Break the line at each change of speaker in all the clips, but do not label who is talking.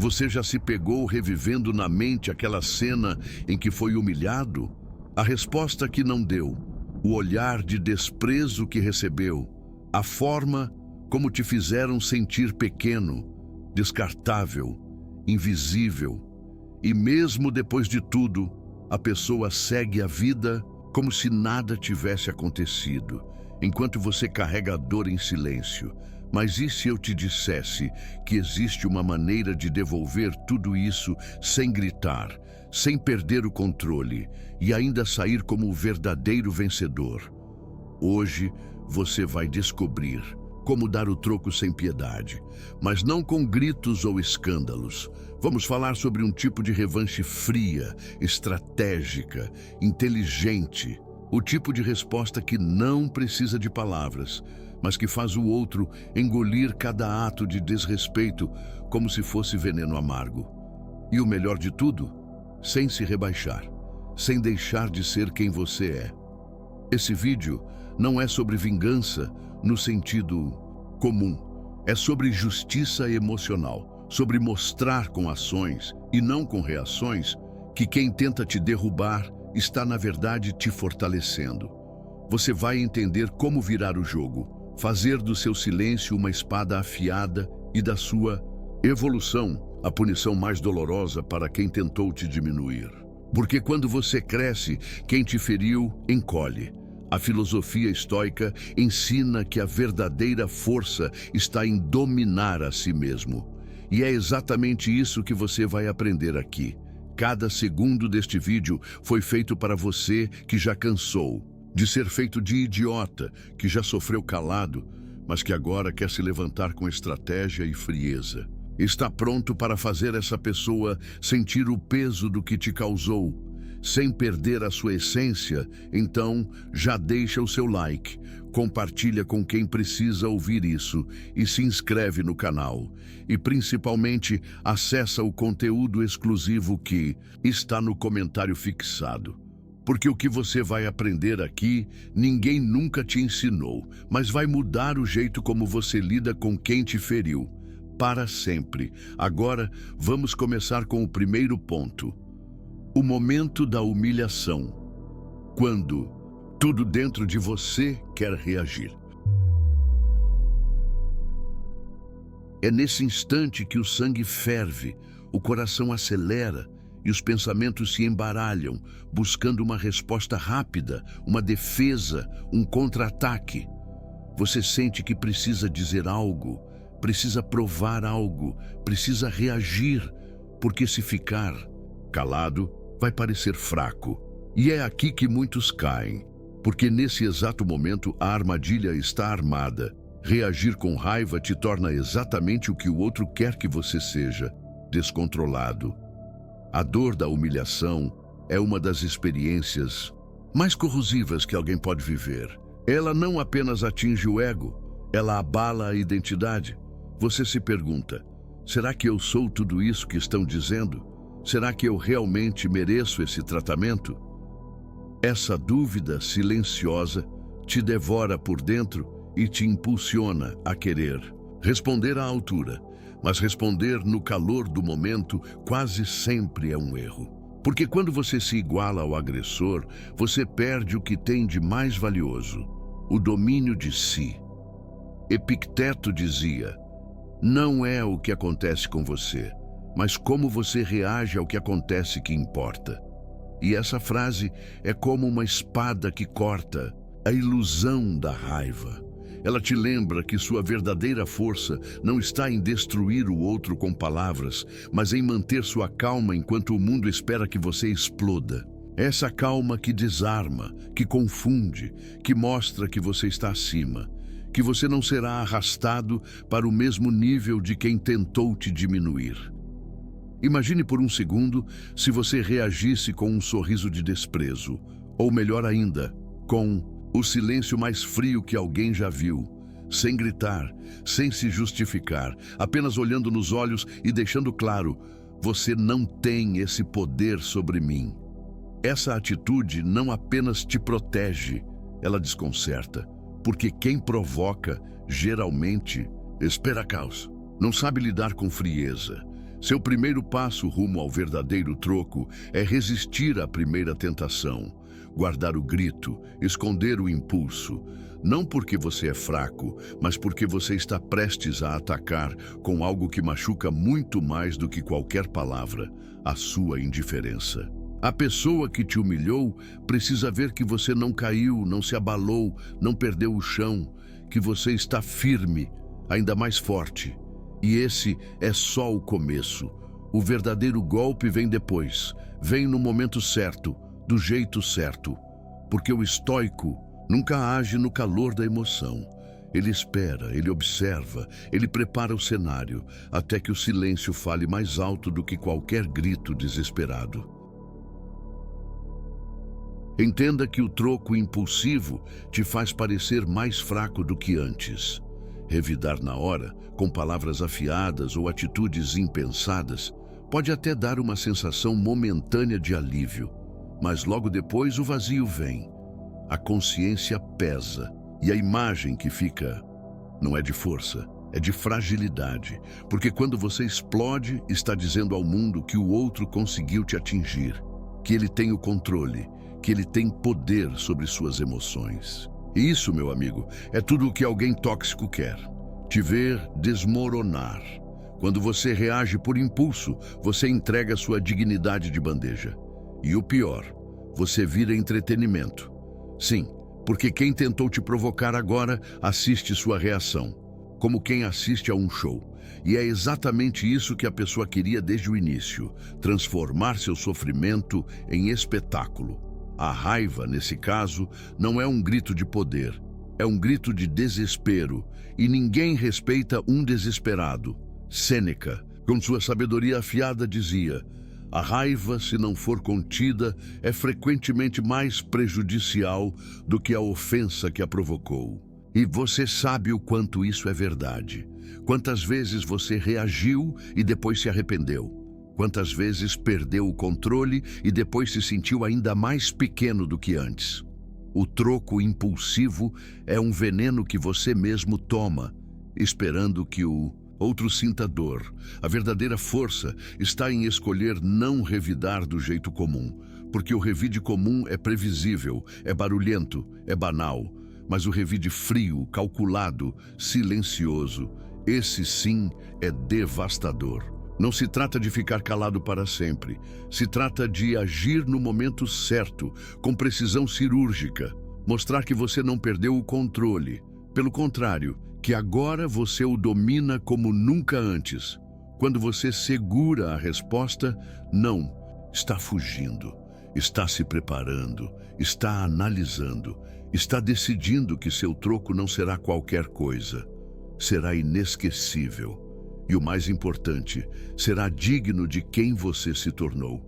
Você já se pegou revivendo na mente aquela cena em que foi humilhado? A resposta que não deu, o olhar de desprezo que recebeu, a forma como te fizeram sentir pequeno, descartável, invisível. E mesmo depois de tudo, a pessoa segue a vida como se nada tivesse acontecido, enquanto você carrega a dor em silêncio. Mas e se eu te dissesse que existe uma maneira de devolver tudo isso sem gritar, sem perder o controle e ainda sair como o verdadeiro vencedor? Hoje você vai descobrir como dar o troco sem piedade, mas não com gritos ou escândalos. Vamos falar sobre um tipo de revanche fria, estratégica, inteligente. O tipo de resposta que não precisa de palavras, mas que faz o outro engolir cada ato de desrespeito como se fosse veneno amargo. E o melhor de tudo, sem se rebaixar, sem deixar de ser quem você é. Esse vídeo não é sobre vingança no sentido comum. É sobre justiça emocional, sobre mostrar com ações e não com reações que quem tenta te derrubar está, na verdade, te fortalecendo. Você vai entender como virar o jogo, fazer do seu silêncio uma espada afiada e da sua evolução a punição mais dolorosa para quem tentou te diminuir. Porque quando você cresce, quem te feriu encolhe. A filosofia estoica ensina que a verdadeira força está em dominar a si mesmo. E é exatamente isso que você vai aprender aqui. Cada segundo deste vídeo foi feito para você que já cansou de ser feito de idiota, que já sofreu calado, mas que agora quer se levantar com estratégia e frieza. Está pronto para fazer essa pessoa sentir o peso do que te causou, sem perder a sua essência? Então, já deixa o seu like, compartilha com quem precisa ouvir isso e se inscreve no canal. E principalmente, acessa o conteúdo exclusivo que está no comentário fixado. Porque o que você vai aprender aqui, ninguém nunca te ensinou, mas vai mudar o jeito como você lida com quem te feriu, para sempre. Agora, vamos começar com o primeiro ponto. O momento da humilhação, quando tudo dentro de você quer reagir. É nesse instante que o sangue ferve, o coração acelera e os pensamentos se embaralham, buscando uma resposta rápida, uma defesa, um contra-ataque. Você sente que precisa dizer algo, precisa provar algo, precisa reagir, porque se ficar calado, vai parecer fraco. E é aqui que muitos caem, porque nesse exato momento a armadilha está armada. Reagir com raiva te torna exatamente o que o outro quer que você seja, descontrolado. A dor da humilhação é uma das experiências mais corrosivas que alguém pode viver. Ela não apenas atinge o ego, ela abala a identidade. Você se pergunta, será que eu sou tudo isso que estão dizendo? Será que eu realmente mereço esse tratamento? Essa dúvida silenciosa te devora por dentro e te impulsiona a querer responder à altura. Mas responder no calor do momento quase sempre é um erro. Porque quando você se iguala ao agressor, você perde o que tem de mais valioso, o domínio de si. Epicteto dizia, não é o que acontece com você, mas como você reage ao que acontece que importa. E essa frase é como uma espada que corta a ilusão da raiva. Ela te lembra que sua verdadeira força não está em destruir o outro com palavras, mas em manter sua calma enquanto o mundo espera que você exploda. Essa calma que desarma, que confunde, que mostra que você está acima, que você não será arrastado para o mesmo nível de quem tentou te diminuir. Imagine por um segundo se você reagisse com um sorriso de desprezo, ou melhor ainda, com o silêncio mais frio que alguém já viu, sem gritar, sem se justificar, apenas olhando nos olhos e deixando claro, você não tem esse poder sobre mim. Essa atitude não apenas te protege, ela desconcerta, porque quem provoca, geralmente, espera caos, não sabe lidar com frieza, Seu primeiro passo rumo ao verdadeiro troco é resistir à primeira tentação, guardar o grito, esconder o impulso, não porque você é fraco, mas porque você está prestes a atacar com algo que machuca muito mais do que qualquer palavra, a sua indiferença. A pessoa que te humilhou precisa ver que você não caiu, não se abalou, não perdeu o chão, que você está firme, ainda mais forte. E esse é só o começo. O verdadeiro golpe vem depois, vem no momento certo, do jeito certo. Porque o estoico nunca age no calor da emoção. Ele espera, ele observa, ele prepara o cenário, até que o silêncio fale mais alto do que qualquer grito desesperado. Entenda que o troco impulsivo te faz parecer mais fraco do que antes. Revidar na hora, com palavras afiadas ou atitudes impensadas, pode até dar uma sensação momentânea de alívio, mas logo depois o vazio vem. A consciência pesa e a imagem que fica não é de força, é de fragilidade, porque quando você explode, está dizendo ao mundo que o outro conseguiu te atingir, que ele tem o controle, que ele tem poder sobre suas emoções. E isso, meu amigo, é tudo o que alguém tóxico quer. Te ver desmoronar. Quando você reage por impulso, você entrega sua dignidade de bandeja. E o pior, você vira entretenimento. Sim, porque quem tentou te provocar agora assiste sua reação, como quem assiste a um show. E é exatamente isso que a pessoa queria desde o início, transformar seu sofrimento em espetáculo. A raiva, nesse caso, não é um grito de poder, é um grito de desespero, e ninguém respeita um desesperado. Sêneca, com sua sabedoria afiada, dizia: a raiva, se não for contida, é frequentemente mais prejudicial do que a ofensa que a provocou. E você sabe o quanto isso é verdade. Quantas vezes você reagiu e depois se arrependeu? Quantas vezes perdeu o controle e depois se sentiu ainda mais pequeno do que antes? O troco impulsivo é um veneno que você mesmo toma, esperando que o outro sinta dor. A verdadeira força está em escolher não revidar do jeito comum, porque o revide comum é previsível, é barulhento, é banal, mas o revide frio, calculado, silencioso, esse sim é devastador. Não se trata de ficar calado para sempre. Se trata de agir no momento certo, com precisão cirúrgica. Mostrar que você não perdeu o controle. Pelo contrário, que agora você o domina como nunca antes. Quando você segura a resposta, não, está fugindo, está se preparando, está analisando, está decidindo que seu troco não será qualquer coisa. Será inesquecível. E o mais importante, será digno de quem você se tornou.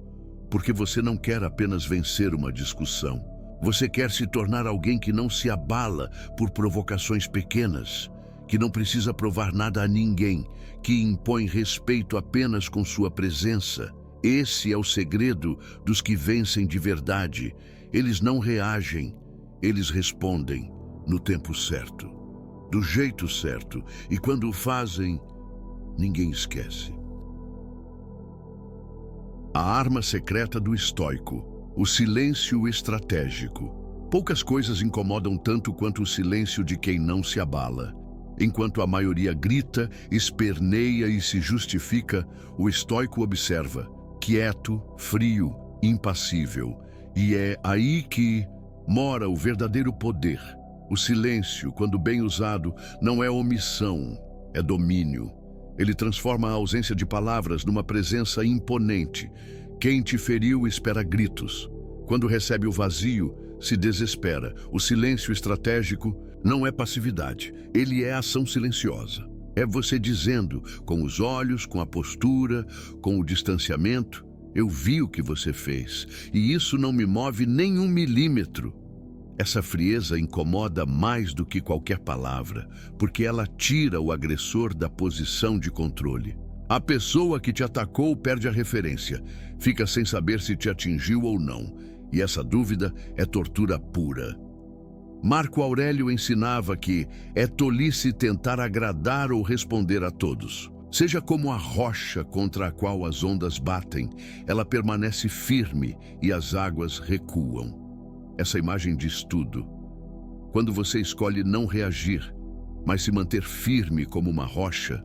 Porque você não quer apenas vencer uma discussão. Você quer se tornar alguém que não se abala por provocações pequenas, que não precisa provar nada a ninguém, que impõe respeito apenas com sua presença. Esse é o segredo dos que vencem de verdade. Eles não reagem, eles respondem no tempo certo, do jeito certo, e quando o fazem, ninguém esquece. A arma secreta do estoico, o silêncio estratégico. Poucas coisas incomodam tanto quanto o silêncio de quem não se abala. Enquanto a maioria grita, esperneia e se justifica, o estoico observa, quieto, frio, impassível. E é aí que mora o verdadeiro poder. O silêncio, quando bem usado, não é omissão, é domínio. Ele transforma a ausência de palavras numa presença imponente. Quem te feriu espera gritos. Quando recebe o vazio, se desespera. O silêncio estratégico não é passividade, ele é ação silenciosa. É você dizendo, com os olhos, com a postura, com o distanciamento: eu vi o que você fez, e isso não me move nem 1 milímetro. Essa frieza incomoda mais do que qualquer palavra, porque ela tira o agressor da posição de controle. A pessoa que te atacou perde a referência, fica sem saber se te atingiu ou não, e essa dúvida é tortura pura. Marco Aurélio ensinava que é tolice tentar agradar ou responder a todos. Seja como a rocha contra a qual as ondas batem, ela permanece firme e as águas recuam. Essa imagem diz tudo. Quando você escolhe não reagir, mas se manter firme como uma rocha,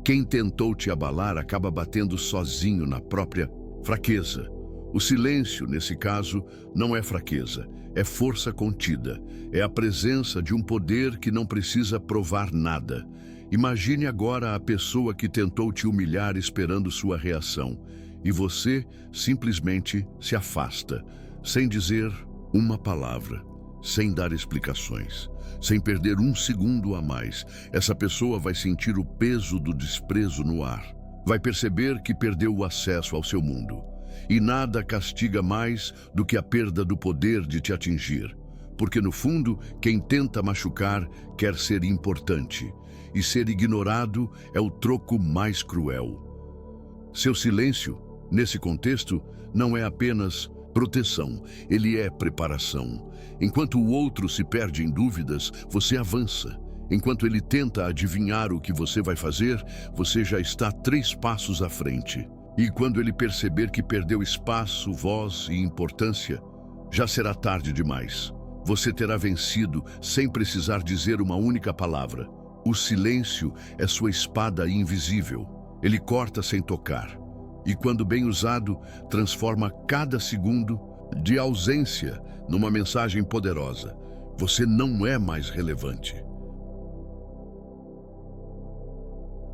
quem tentou te abalar acaba batendo sozinho na própria fraqueza. O silêncio, nesse caso, não é fraqueza, é força contida. É a presença de um poder que não precisa provar nada. Imagine agora a pessoa que tentou te humilhar esperando sua reação, e você simplesmente se afasta, sem dizer uma palavra, sem dar explicações, sem perder um segundo a mais. Essa pessoa vai sentir o peso do desprezo no ar. Vai perceber que perdeu o acesso ao seu mundo. E nada castiga mais do que a perda do poder de te atingir. Porque, no fundo, quem tenta machucar quer ser importante. E ser ignorado é o troco mais cruel. Seu silêncio, nesse contexto, não é apenas proteção, ele é preparação. Enquanto o outro se perde em dúvidas, você avança. Enquanto ele tenta adivinhar o que você vai fazer, você já está 3 passos à frente. E quando ele perceber que perdeu espaço, voz e importância, já será tarde demais. Você terá vencido sem precisar dizer uma única palavra. O silêncio é sua espada invisível. Ele corta sem tocar. E quando bem usado, transforma cada segundo de ausência numa mensagem poderosa. Você não é mais relevante.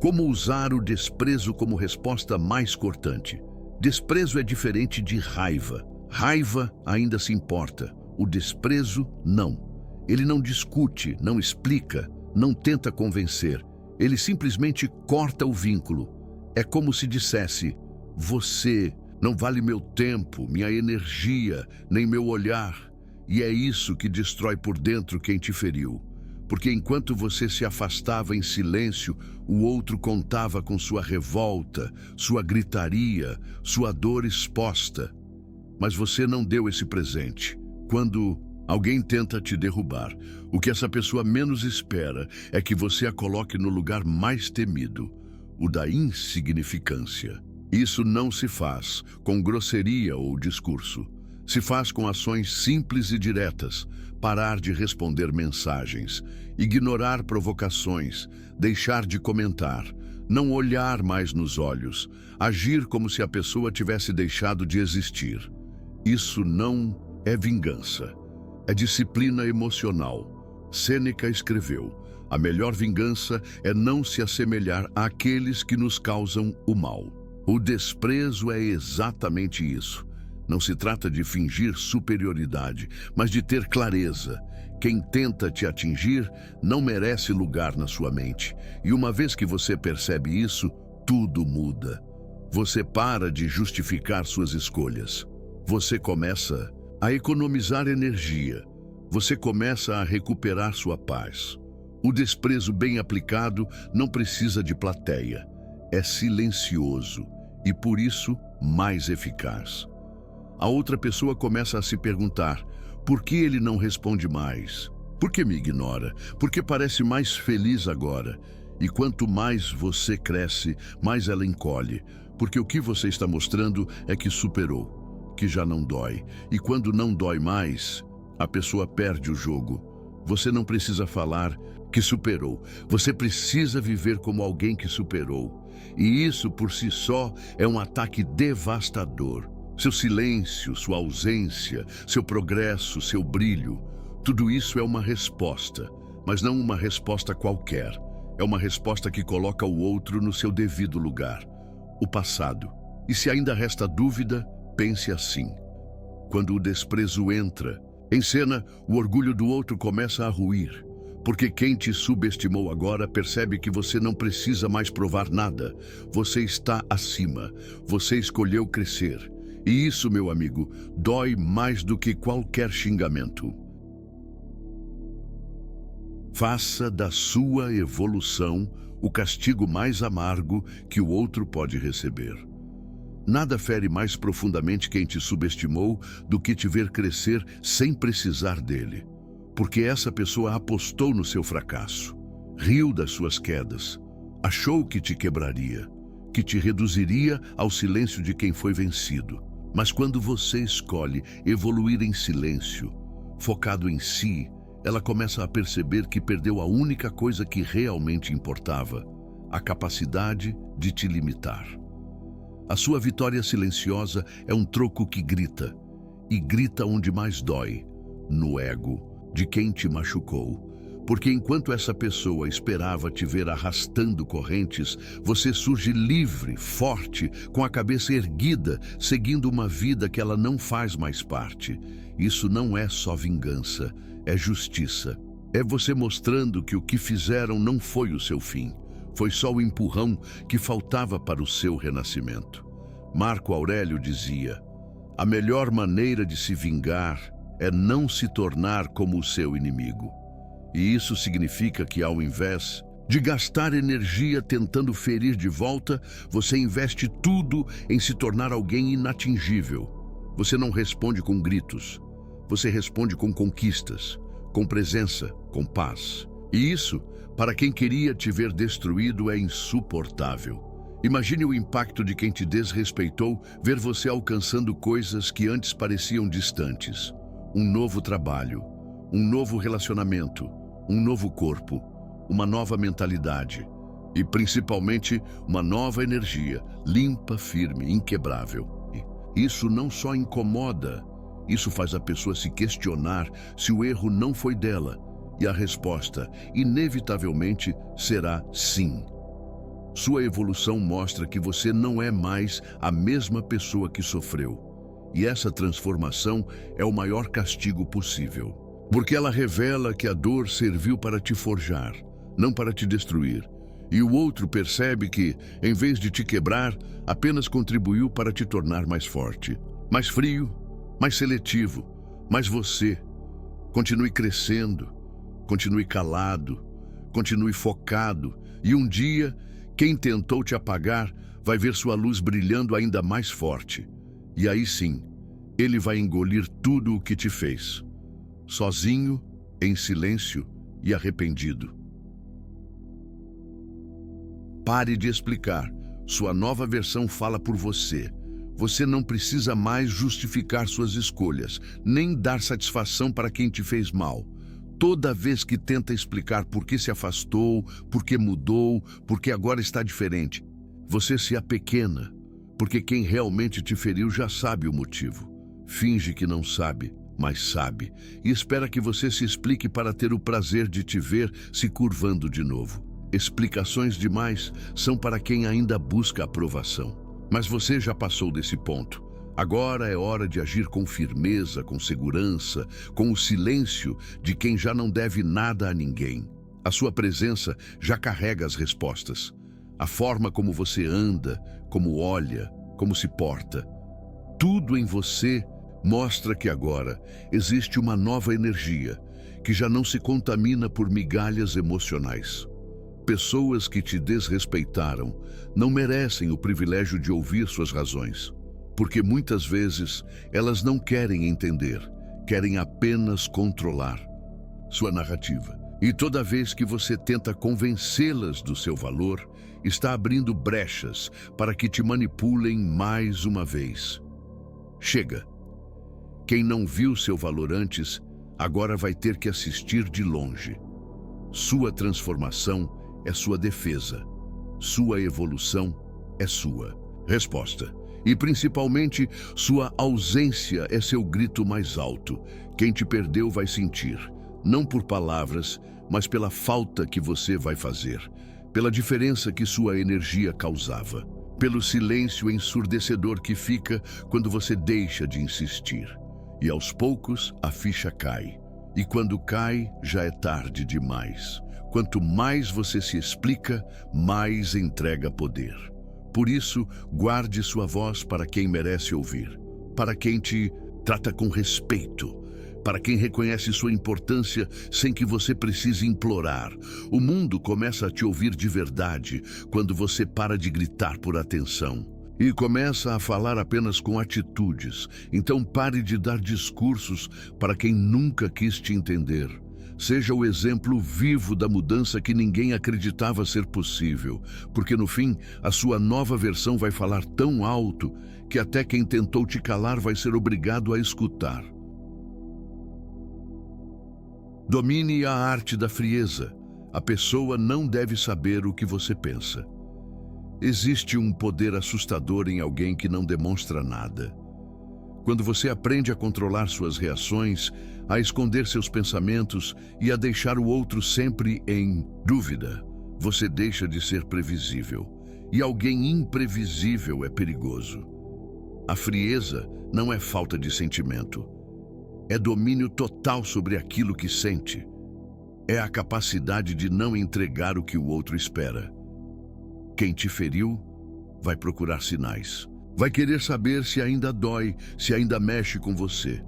Como usar o desprezo como resposta mais cortante? Desprezo é diferente de raiva. Raiva ainda se importa. O desprezo, não. Ele não discute, não explica, não tenta convencer. Ele simplesmente corta o vínculo. É como se dissesse: você não vale meu tempo, minha energia, nem meu olhar. E é isso que destrói por dentro quem te feriu. Porque enquanto você se afastava em silêncio, o outro contava com sua revolta, sua gritaria, sua dor exposta. Mas você não deu esse presente. Quando alguém tenta te derrubar, o que essa pessoa menos espera é que você a coloque no lugar mais temido, o da insignificância. Isso não se faz com grosseria ou discurso. Se faz com ações simples e diretas. Parar de responder mensagens, ignorar provocações, deixar de comentar, não olhar mais nos olhos, agir como se a pessoa tivesse deixado de existir. Isso não é vingança, é disciplina emocional. Sêneca escreveu: a melhor vingança é não se assemelhar àqueles que nos causam o mal. O desprezo é exatamente isso. Não se trata de fingir superioridade, mas de ter clareza. Quem tenta te atingir não merece lugar na sua mente. E uma vez que você percebe isso, tudo muda. Você para de justificar suas escolhas. Você começa a economizar energia. Você começa a recuperar sua paz. O desprezo bem aplicado não precisa de plateia. É silencioso e, por isso, mais eficaz. A outra pessoa começa a se perguntar: por que ele não responde mais? Por que me ignora? Por que parece mais feliz agora? E quanto mais você cresce, mais ela encolhe, porque o que você está mostrando é que superou, que já não dói. E quando não dói mais, a pessoa perde o jogo. Você não precisa falar que superou. Você precisa viver como alguém que superou. E isso por si só é um ataque devastador. Seu silêncio, sua ausência, seu progresso, seu brilho, tudo isso é uma resposta, mas não uma resposta qualquer. É uma resposta que coloca o outro no seu devido lugar, o passado. E se ainda resta dúvida, pense assim: quando o desprezo entra em cena, o orgulho do outro começa a ruir, porque quem te subestimou agora percebe que você não precisa mais provar nada. Você está acima, você escolheu crescer. E isso, meu amigo, dói mais do que qualquer xingamento. Faça da sua evolução o castigo mais amargo que o outro pode receber. Nada fere mais profundamente quem te subestimou do que te ver crescer sem precisar dele. Porque essa pessoa apostou no seu fracasso, riu das suas quedas, Achou que te quebraria, que te reduziria ao silêncio de quem foi vencido. Mas quando você escolhe evoluir em silêncio, focado em si, ela começa a perceber que perdeu a única coisa que realmente importava: a capacidade de te limitar. A sua vitória silenciosa é um troco que grita, e grita onde mais dói, no ego de quem te machucou. Porque enquanto essa pessoa esperava te ver arrastando correntes, você surge livre, forte, com a cabeça erguida, seguindo uma vida que ela não faz mais parte. Isso não é só vingança, é justiça. É você mostrando que o que fizeram não foi o seu fim. Foi só o empurrão que faltava para o seu renascimento. Marco Aurélio dizia: a melhor maneira de se vingar é não se tornar como o seu inimigo. E isso significa que, ao invés de gastar energia tentando ferir de volta, você investe tudo em se tornar alguém inatingível. Você não responde com gritos. Você responde com conquistas, com presença, com paz. E isso, para quem queria te ver destruído, é insuportável. Imagine o impacto de quem te desrespeitou ver você alcançando coisas que antes pareciam distantes. Um novo trabalho, um novo relacionamento, um novo corpo, uma nova mentalidade e, principalmente, uma nova energia, limpa, firme, inquebrável. Isso não só incomoda, isso faz a pessoa se questionar se o erro não foi dela, e a resposta, inevitavelmente, será sim. Sua evolução mostra que você não é mais a mesma pessoa que sofreu, e essa transformação é o maior castigo possível. Porque ela revela que a dor serviu para te forjar, não para te destruir. E o outro percebe que, em vez de te quebrar, apenas contribuiu para te tornar mais forte, mais frio, mais seletivo, mais você. Continue crescendo, continue calado, continue focado, e um dia, quem tentou te apagar vai ver sua luz brilhando ainda mais forte. E aí sim, ele vai engolir tudo o que te fez. Sozinho, em silêncio e arrependido. Pare de explicar. Sua nova versão fala por você. Você não precisa mais justificar suas escolhas, nem dar satisfação para quem te fez mal. Toda vez que tenta explicar por que se afastou, por que mudou, por que agora está diferente, você se apequena, porque quem realmente te feriu já sabe o motivo. Finge que não sabe, mas sabe, e espera que você se explique para ter o prazer de te ver se curvando de novo. Explicações demais são para quem ainda busca aprovação. Mas você já passou desse ponto. Agora é hora de agir com firmeza, com segurança, com o silêncio de quem já não deve nada a ninguém. A sua presença já carrega as respostas. A forma como você anda, como olha, como se porta. Tudo em você mostra que agora existe uma nova energia que já não se contamina por migalhas emocionais. Pessoas que te desrespeitaram não merecem o privilégio de ouvir suas razões, porque muitas vezes elas não querem entender, querem apenas controlar sua narrativa. E toda vez que você tenta convencê-las do seu valor, está abrindo brechas para que te manipulem mais uma vez. Chega! Quem não viu seu valor antes, agora vai ter que assistir de longe. Sua transformação é sua defesa. Sua evolução é sua resposta. E principalmente, sua ausência é seu grito mais alto. Quem te perdeu vai sentir, não por palavras, mas pela falta que você vai fazer, pela diferença que sua energia causava, pelo silêncio ensurdecedor que fica quando você deixa de insistir. E aos poucos, a ficha cai. E quando cai, já é tarde demais. Quanto mais você se explica, mais entrega poder. Por isso, guarde sua voz para quem merece ouvir, para quem te trata com respeito, para quem reconhece sua importância sem que você precise implorar. O mundo começa a te ouvir de verdade quando você para de gritar por atenção e começa a falar apenas com atitudes. Então pare de dar discursos para quem nunca quis te entender. Seja o exemplo vivo da mudança que ninguém acreditava ser possível, porque no fim, a sua nova versão vai falar tão alto que até quem tentou te calar vai ser obrigado a escutar. Domine a arte da frieza. A pessoa não deve saber o que você pensa. Existe um poder assustador em alguém que não demonstra nada. Quando você aprende a controlar suas reações, a esconder seus pensamentos e a deixar o outro sempre em dúvida, você deixa de ser previsível. E alguém imprevisível é perigoso. A frieza não é falta de sentimento. É domínio total sobre aquilo que sente. É a capacidade de não entregar o que o outro espera. Quem te feriu vai procurar sinais. Vai querer saber se ainda dói, se ainda mexe com você.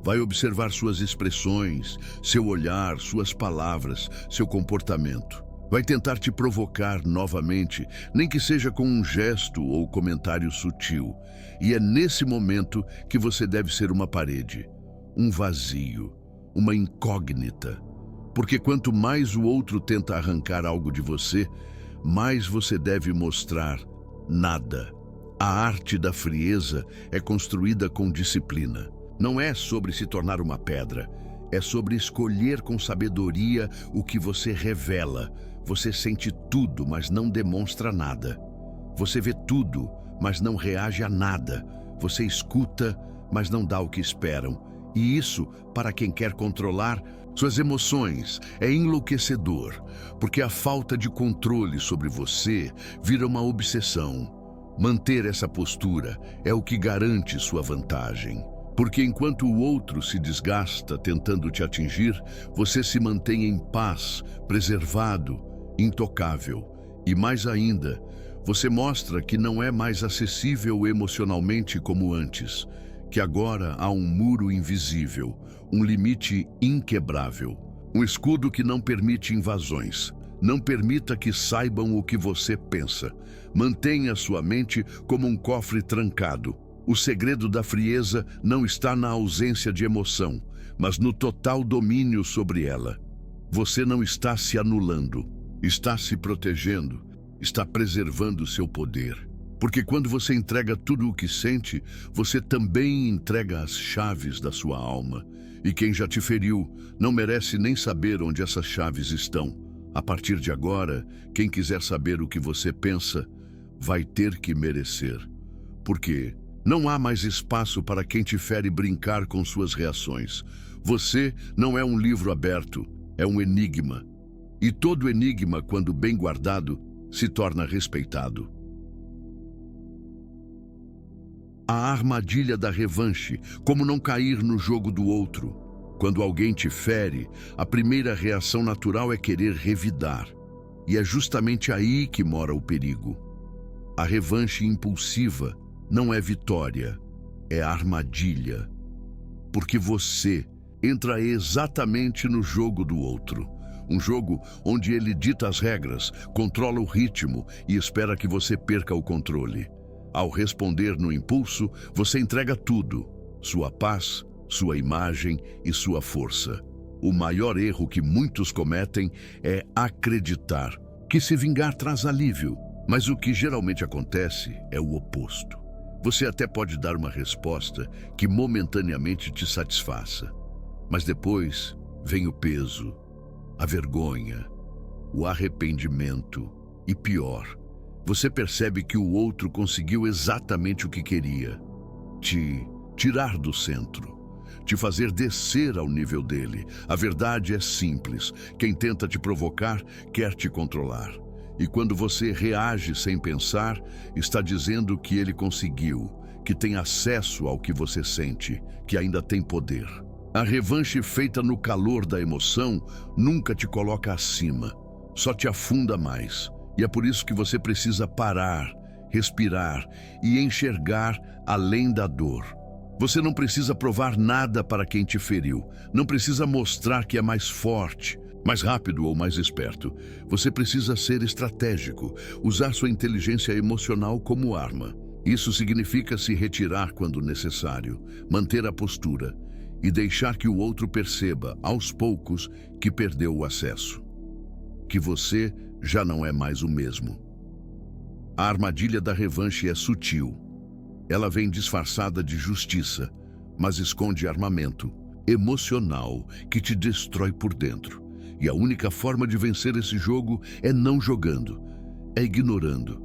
Vai observar suas expressões, seu olhar, suas palavras, seu comportamento. Vai tentar te provocar novamente, nem que seja com um gesto ou comentário sutil. E é nesse momento que você deve ser uma parede, um vazio, uma incógnita. Porque quanto mais o outro tenta arrancar algo de você, mais você deve mostrar nada. A arte da frieza é construída com disciplina. Não é sobre se tornar uma pedra, é sobre escolher com sabedoria o que você revela. Você sente tudo, mas não demonstra nada. Você vê tudo, mas não reage a nada. Você escuta, mas não dá o que esperam. E isso, para quem quer controlar suas emoções, é enlouquecedor, porque a falta de controle sobre você vira uma obsessão. Manter essa postura é o que garante sua vantagem. Porque enquanto o outro se desgasta tentando te atingir, você se mantém em paz, preservado, intocável. E mais ainda, você mostra que não é mais acessível emocionalmente como antes, que agora há um muro invisível, um limite inquebrável, um escudo que não permite invasões. Não permita que saibam o que você pensa. Mantenha sua mente como um cofre trancado. O segredo da frieza não está na ausência de emoção, mas no total domínio sobre ela. Você não está se anulando, está se protegendo, está preservando seu poder. Porque quando você entrega tudo o que sente, você também entrega as chaves da sua alma. E quem já te feriu não merece nem saber onde essas chaves estão. A partir de agora, quem quiser saber o que você pensa, vai ter que merecer. Porque não há mais espaço para quem te fere brincar com suas reações. Você não é um livro aberto, é um enigma. E todo enigma, quando bem guardado, se torna respeitado. A armadilha da revanche, como não cair no jogo do outro. Quando alguém te fere, a primeira reação natural é querer revidar. E é justamente aí que mora o perigo. A revanche impulsiva não é vitória, é armadilha. Porque você entra exatamente no jogo do outro. Um jogo onde ele dita as regras, controla o ritmo e espera que você perca o controle. Ao responder no impulso, você entrega tudo: sua paz, sua imagem e sua força. O maior erro que muitos cometem é acreditar que se vingar traz alívio, mas o que geralmente acontece é o oposto. Você até pode dar uma resposta que momentaneamente te satisfaça, mas depois vem o peso, a vergonha, o arrependimento e pior, você percebe que o outro conseguiu exatamente o que queria: te tirar do centro. Te fazer descer ao nível dele. A verdade é simples. Quem tenta te provocar, quer te controlar. E quando você reage sem pensar, está dizendo que ele conseguiu, que tem acesso ao que você sente, que ainda tem poder. A revanche feita no calor da emoção nunca te coloca acima, só te afunda mais. E é por isso que você precisa parar, respirar e enxergar além da dor. Você não precisa provar nada para quem te feriu. Não precisa mostrar que é mais forte, mais rápido ou mais esperto. Você precisa ser estratégico, usar sua inteligência emocional como arma. Isso significa se retirar quando necessário, manter a postura e deixar que o outro perceba, aos poucos, que perdeu o acesso, que você já não é mais o mesmo. A armadilha da revanche é sutil. Ela vem disfarçada de justiça, mas esconde armamento emocional que te destrói por dentro. E a única forma de vencer esse jogo é não jogando, é ignorando,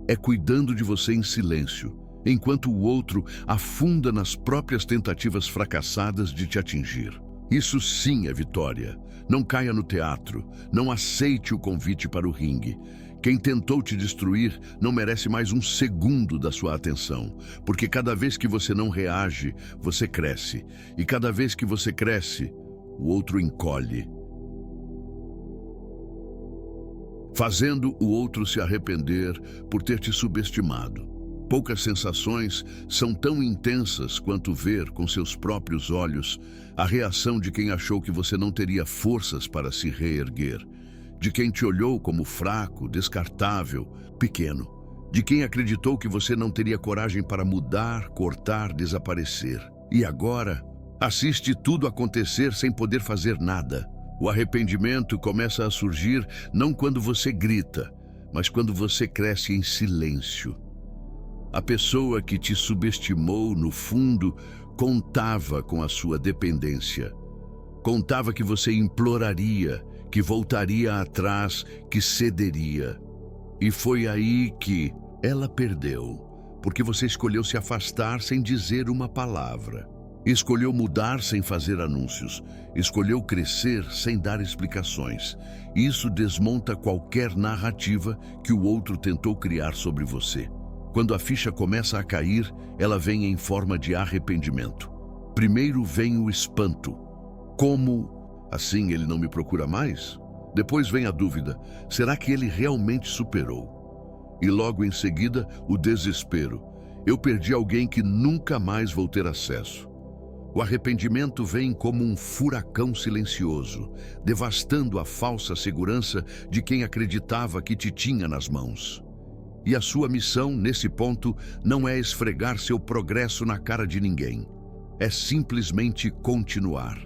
é cuidando de você em silêncio, enquanto o outro afunda nas próprias tentativas fracassadas de te atingir. Isso sim é vitória. Não caia no teatro, não aceite o convite para o ringue. Quem tentou te destruir não merece mais um segundo da sua atenção, porque cada vez que você não reage, você cresce, e cada vez que você cresce, o outro encolhe, fazendo o outro se arrepender por ter te subestimado. Poucas sensações são tão intensas quanto ver com seus próprios olhos a reação de quem achou que você não teria forças para se reerguer, de quem te olhou como fraco, descartável, pequeno, de quem acreditou que você não teria coragem para mudar, cortar, desaparecer. E agora, assiste tudo acontecer sem poder fazer nada. O arrependimento começa a surgir não quando você grita, mas quando você cresce em silêncio. A pessoa que te subestimou, no fundo, contava com a sua dependência. Contava que você imploraria, que voltaria atrás, que cederia. E foi aí que ela perdeu, porque você escolheu se afastar sem dizer uma palavra. Escolheu mudar sem fazer anúncios. Escolheu crescer sem dar explicações. Isso desmonta qualquer narrativa que o outro tentou criar sobre você. Quando a ficha começa a cair, ela vem em forma de arrependimento. Primeiro vem o espanto. Como assim ele não me procura mais? Depois vem a dúvida. Será que ele realmente superou? E logo em seguida, o desespero. Eu perdi alguém que nunca mais vou ter acesso. O arrependimento vem como um furacão silencioso, devastando a falsa segurança de quem acreditava que te tinha nas mãos. E a sua missão, nesse ponto, não é esfregar seu progresso na cara de ninguém. É simplesmente continuar,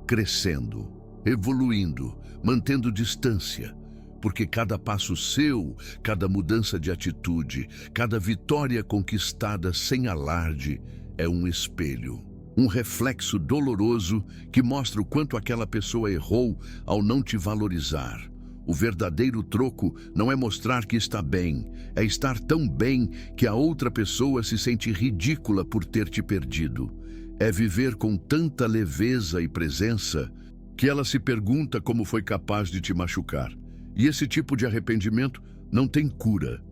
crescendo, evoluindo, mantendo distância. Porque cada passo seu, cada mudança de atitude, cada vitória conquistada sem alarde é um espelho. Um reflexo doloroso que mostra o quanto aquela pessoa errou ao não te valorizar. O verdadeiro troco não é mostrar que está bem, é estar tão bem que a outra pessoa se sente ridícula por ter te perdido. É viver com tanta leveza e presença que ela se pergunta como foi capaz de te machucar. E esse tipo de arrependimento não tem cura,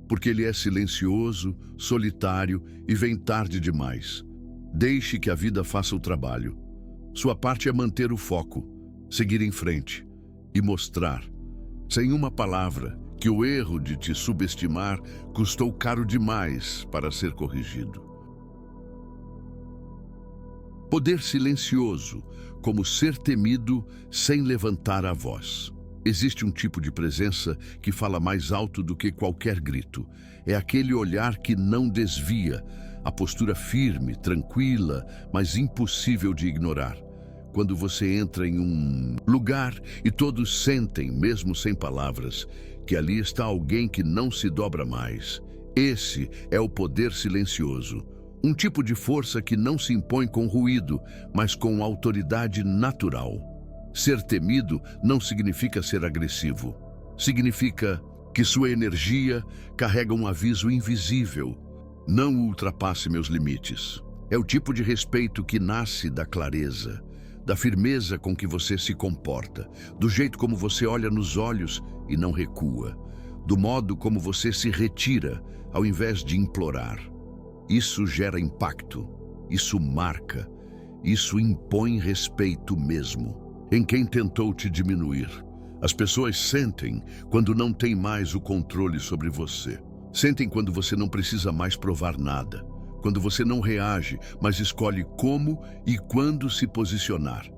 porque ele é silencioso, solitário e vem tarde demais. Deixe que a vida faça o trabalho. Sua parte é manter o foco, seguir em frente e mostrar, sem uma palavra, que o erro de te subestimar custou caro demais para ser corrigido. Poder silencioso, como ser temido sem levantar a voz. Existe um tipo de presença que fala mais alto do que qualquer grito. É aquele olhar que não desvia, a postura firme, tranquila, mas impossível de ignorar. Quando você entra em um lugar e todos sentem, mesmo sem palavras, que ali está alguém que não se dobra mais. Esse é o poder silencioso. Um tipo de força que não se impõe com ruído, mas com autoridade natural. Ser temido não significa ser agressivo. Significa que sua energia carrega um aviso invisível. Não ultrapasse meus limites. É o tipo de respeito que nasce da clareza, da firmeza com que você se comporta, do jeito como você olha nos olhos e não recua, do modo como você se retira ao invés de implorar. Isso gera impacto, isso marca, isso impõe respeito mesmo em quem tentou te diminuir. As pessoas sentem quando não tem mais o controle sobre você. Sentem quando você não precisa mais provar nada. Quando você não reage, mas escolhe como e quando se posicionar.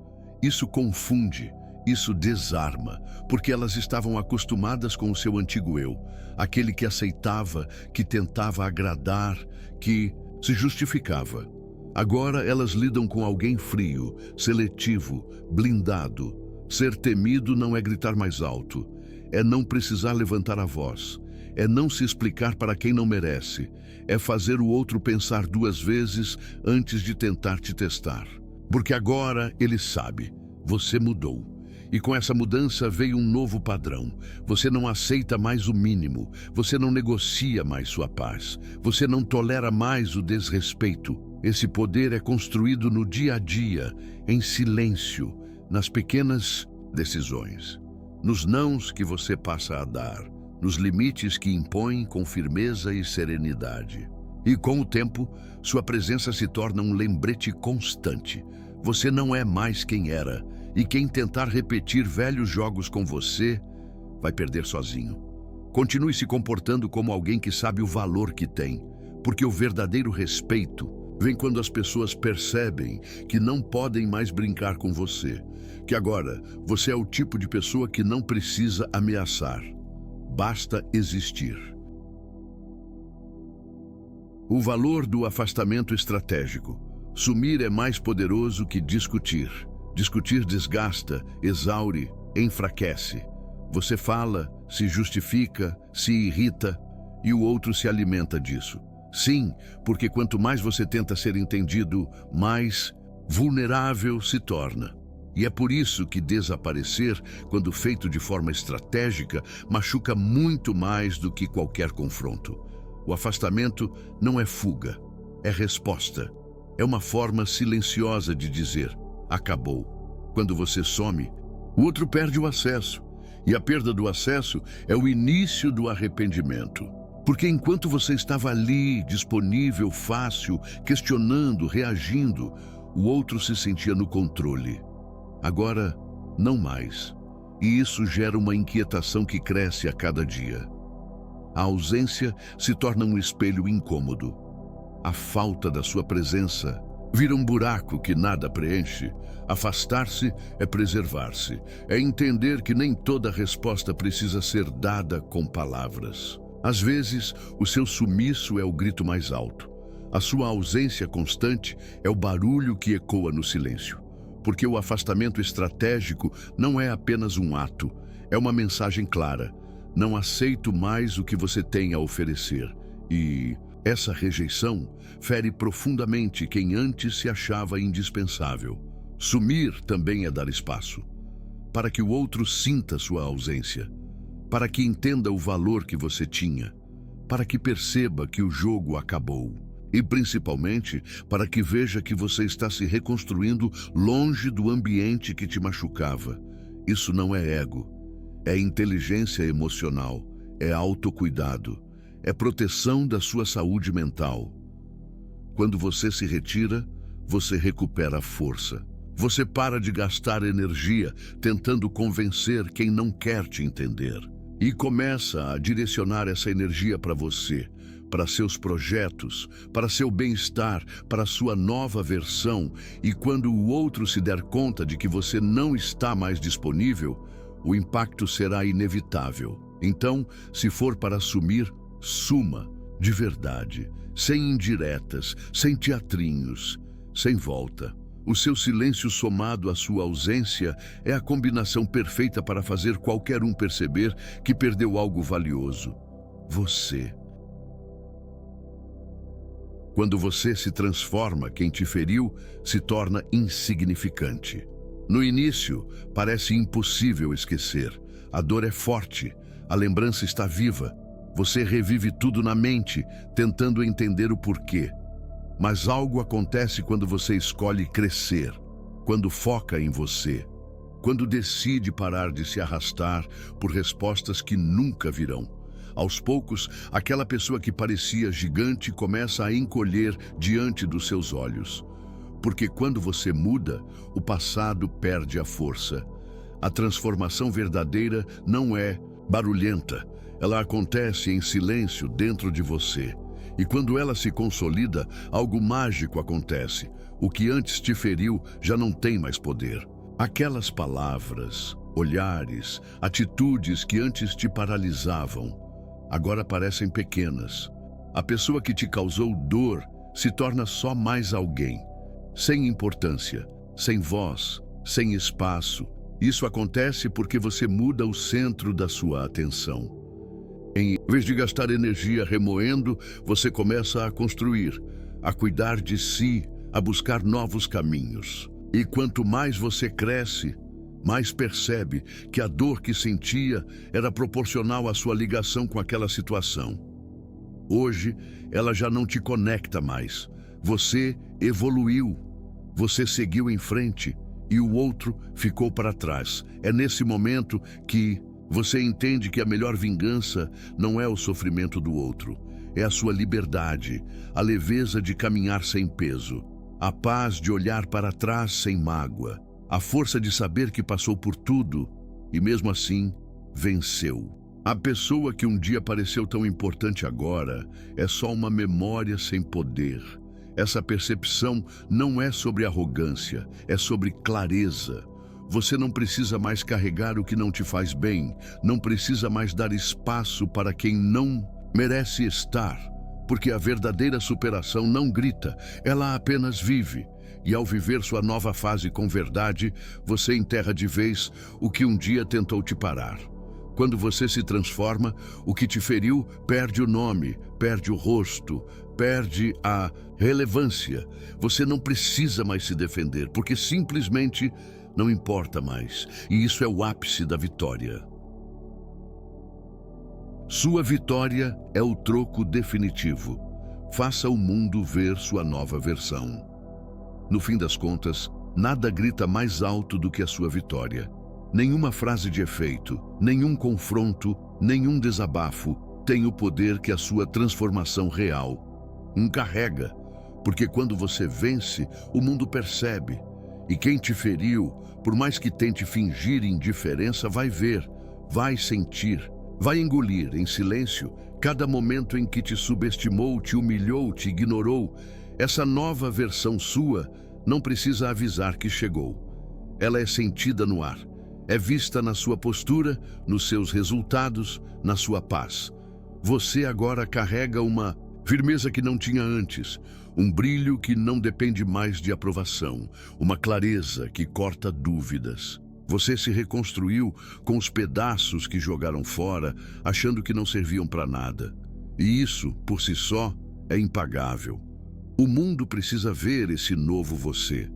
Isso confunde, isso desarma, porque elas estavam acostumadas com o seu antigo eu, aquele que aceitava, que tentava agradar, que se justificava. Agora elas lidam com alguém frio, seletivo, blindado. Ser temido não é gritar mais alto, é não precisar levantar a voz, é não se explicar para quem não merece, é fazer o outro pensar 2 vezes antes de tentar te testar. Porque agora ele sabe, você mudou. E com essa mudança veio um novo padrão. Você não aceita mais o mínimo, você não negocia mais sua paz, você não tolera mais o desrespeito. Esse poder é construído no dia a dia, em silêncio, nas pequenas decisões, nos nãos que você passa a dar, nos limites que impõe com firmeza e serenidade. E com o tempo, sua presença se torna um lembrete constante. Você não é mais quem era, e quem tentar repetir velhos jogos com você vai perder sozinho. Continue se comportando como alguém que sabe o valor que tem, porque o verdadeiro respeito vem quando as pessoas percebem que não podem mais brincar com você, que agora você é o tipo de pessoa que não precisa ameaçar, basta existir. O valor do afastamento estratégico. Sumir é mais poderoso que discutir. Discutir desgasta, exaure, enfraquece. Você fala, se justifica, se irrita e o outro se alimenta disso. Sim, porque quanto mais você tenta ser entendido, mais vulnerável se torna. E é por isso que desaparecer, quando feito de forma estratégica, machuca muito mais do que qualquer confronto. O afastamento não é fuga, é resposta. É uma forma silenciosa de dizer, acabou. Quando você some, o outro perde o acesso. E a perda do acesso é o início do arrependimento. Porque enquanto você estava ali, disponível, fácil, questionando, reagindo, o outro se sentia no controle. Agora, não mais. E isso gera uma inquietação que cresce a cada dia. A ausência se torna um espelho incômodo. A falta da sua presença vira um buraco que nada preenche. Afastar-se é preservar-se. É entender que nem toda resposta precisa ser dada com palavras. Às vezes, o seu sumiço é o grito mais alto. A sua ausência constante é o barulho que ecoa no silêncio. Porque o afastamento estratégico não é apenas um ato, é uma mensagem clara. Não aceito mais o que você tem a oferecer. E essa rejeição fere profundamente quem antes se achava indispensável. Sumir também é dar espaço, para que o outro sinta sua ausência, para que entenda o valor que você tinha, para que perceba que o jogo acabou e, principalmente, para que veja que você está se reconstruindo longe do ambiente que te machucava. Isso não é ego, é inteligência emocional, é autocuidado, é proteção da sua saúde mental. Quando você se retira, você recupera a força. Você para de gastar energia tentando convencer quem não quer te entender. E começa a direcionar essa energia para você, para seus projetos, para seu bem-estar, para sua nova versão. E quando o outro se der conta de que você não está mais disponível, o impacto será inevitável. Então, se for para assumir, suma, de verdade, sem indiretas, sem teatrinhos, sem volta. O seu silêncio somado à sua ausência é a combinação perfeita para fazer qualquer um perceber que perdeu algo valioso. Você. Quando você se transforma, quem te feriu se torna insignificante. No início, parece impossível esquecer. A dor é forte, a lembrança está viva. Você revive tudo na mente, tentando entender o porquê. Mas algo acontece quando você escolhe crescer, quando foca em você, quando decide parar de se arrastar por respostas que nunca virão. Aos poucos, aquela pessoa que parecia gigante começa a encolher diante dos seus olhos. Porque quando você muda, o passado perde a força. A transformação verdadeira não é barulhenta, ela acontece em silêncio dentro de você. E quando ela se consolida, algo mágico acontece. O que antes te feriu já não tem mais poder. Aquelas palavras, olhares, atitudes que antes te paralisavam, agora parecem pequenas. A pessoa que te causou dor se torna só mais alguém, sem importância, sem voz, sem espaço. Isso acontece porque você muda o centro da sua atenção. Em vez de gastar energia remoendo, você começa a construir, a cuidar de si, a buscar novos caminhos. E quanto mais você cresce, mais percebe que a dor que sentia era proporcional à sua ligação com aquela situação. Hoje, ela já não te conecta mais. Você evoluiu, você seguiu em frente e o outro ficou para trás. É nesse momento que você entende que a melhor vingança não é o sofrimento do outro, é a sua liberdade, a leveza de caminhar sem peso, a paz de olhar para trás sem mágoa, a força de saber que passou por tudo e mesmo assim venceu. A pessoa que um dia pareceu tão importante agora é só uma memória sem poder. Essa percepção não é sobre arrogância, é sobre clareza. Você não precisa mais carregar o que não te faz bem, não precisa mais dar espaço para quem não merece estar, porque a verdadeira superação não grita, ela apenas vive. E ao viver sua nova fase com verdade, você enterra de vez o que um dia tentou te parar. Quando você se transforma, o que te feriu perde o nome, perde o rosto, perde a relevância. Você não precisa mais se defender, porque simplesmente não importa mais. E isso é o ápice da vitória. Sua vitória é o troco definitivo. Faça o mundo ver sua nova versão. No fim das contas, nada grita mais alto do que a sua vitória. Nenhuma frase de efeito, nenhum confronto, nenhum desabafo tem o poder que a sua transformação real carrega, porque quando você vence, o mundo percebe. E quem te feriu, por mais que tente fingir indiferença, vai ver, vai sentir, vai engolir em silêncio cada momento em que te subestimou, te humilhou, te ignorou. Essa nova versão sua não precisa avisar que chegou. Ela é sentida no ar. É vista na sua postura, nos seus resultados, na sua paz. Você agora carrega uma firmeza que não tinha antes, um brilho que não depende mais de aprovação, uma clareza que corta dúvidas. Você se reconstruiu com os pedaços que jogaram fora, achando que não serviam para nada. E isso, por si só, é impagável. O mundo precisa ver esse novo você,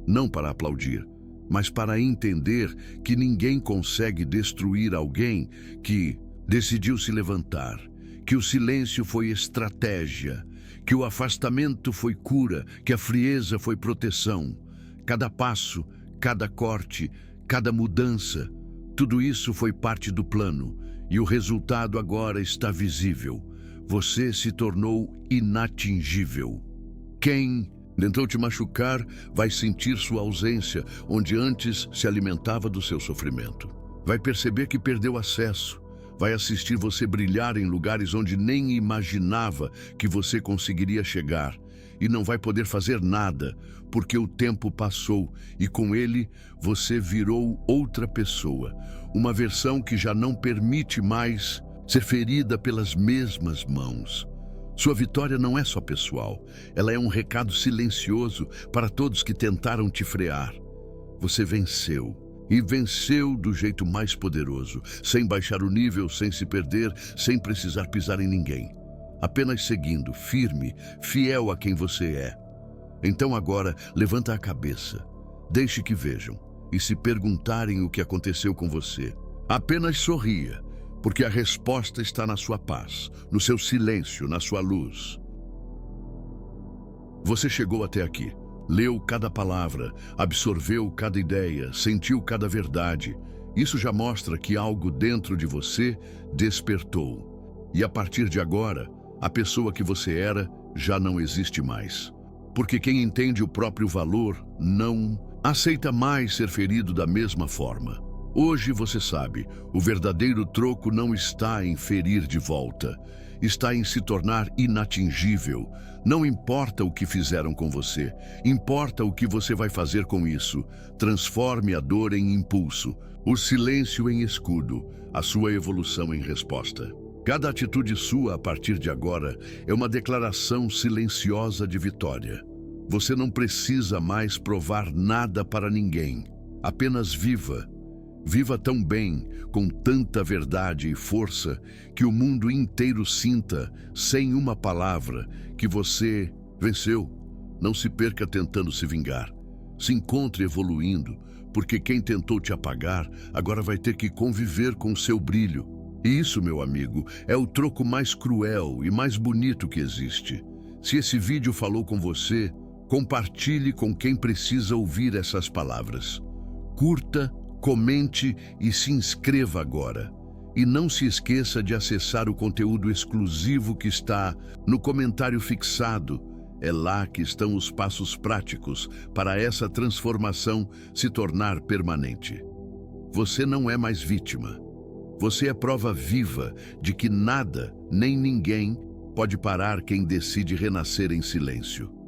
não para aplaudir, mas para entender que ninguém consegue destruir alguém que decidiu se levantar, que o silêncio foi estratégia, que o afastamento foi cura, que a frieza foi proteção. Cada passo, cada corte, cada mudança, tudo isso foi parte do plano, e o resultado agora está visível. Você se tornou inatingível. Quem tentou te machucar vai sentir sua ausência, onde antes se alimentava do seu sofrimento. Vai perceber que perdeu acesso. Vai assistir você brilhar em lugares onde nem imaginava que você conseguiria chegar. E não vai poder fazer nada, porque o tempo passou e com ele você virou outra pessoa. Uma versão que já não permite mais ser ferida pelas mesmas mãos. Sua vitória não é só pessoal, ela é um recado silencioso para todos que tentaram te frear. Você venceu, e venceu do jeito mais poderoso, sem baixar o nível, sem se perder, sem precisar pisar em ninguém. Apenas seguindo, firme, fiel a quem você é. Então agora, levanta a cabeça, deixe que vejam, e se perguntarem o que aconteceu com você, apenas sorria, porque a resposta está na sua paz, no seu silêncio, na sua luz. Você chegou até aqui, leu cada palavra, absorveu cada ideia, sentiu cada verdade. Isso já mostra que algo dentro de você despertou. E a partir de agora, a pessoa que você era já não existe mais. Porque quem entende o próprio valor não aceita mais ser ferido da mesma forma. Hoje você sabe, o verdadeiro troco não está em ferir de volta, está em se tornar inatingível. Não importa o que fizeram com você, importa o que você vai fazer com isso. Transforme a dor em impulso, o silêncio em escudo, a sua evolução em resposta. Cada atitude sua a partir de agora é uma declaração silenciosa de vitória. Você não precisa mais provar nada para ninguém. Apenas viva. Viva tão bem, com tanta verdade e força, que o mundo inteiro sinta, sem uma palavra, que você venceu. Não se perca tentando se vingar. Se encontre evoluindo, porque quem tentou te apagar agora vai ter que conviver com seu brilho. E isso, meu amigo, é o troco mais cruel e mais bonito que existe. Se esse vídeo falou com você, compartilhe com quem precisa ouvir essas palavras. Curta, comente e se inscreva agora. E não se esqueça de acessar o conteúdo exclusivo que está no comentário fixado. É lá que estão os passos práticos para essa transformação se tornar permanente. Você não é mais vítima. Você é prova viva de que nada, nem ninguém, pode parar quem decide renascer em silêncio.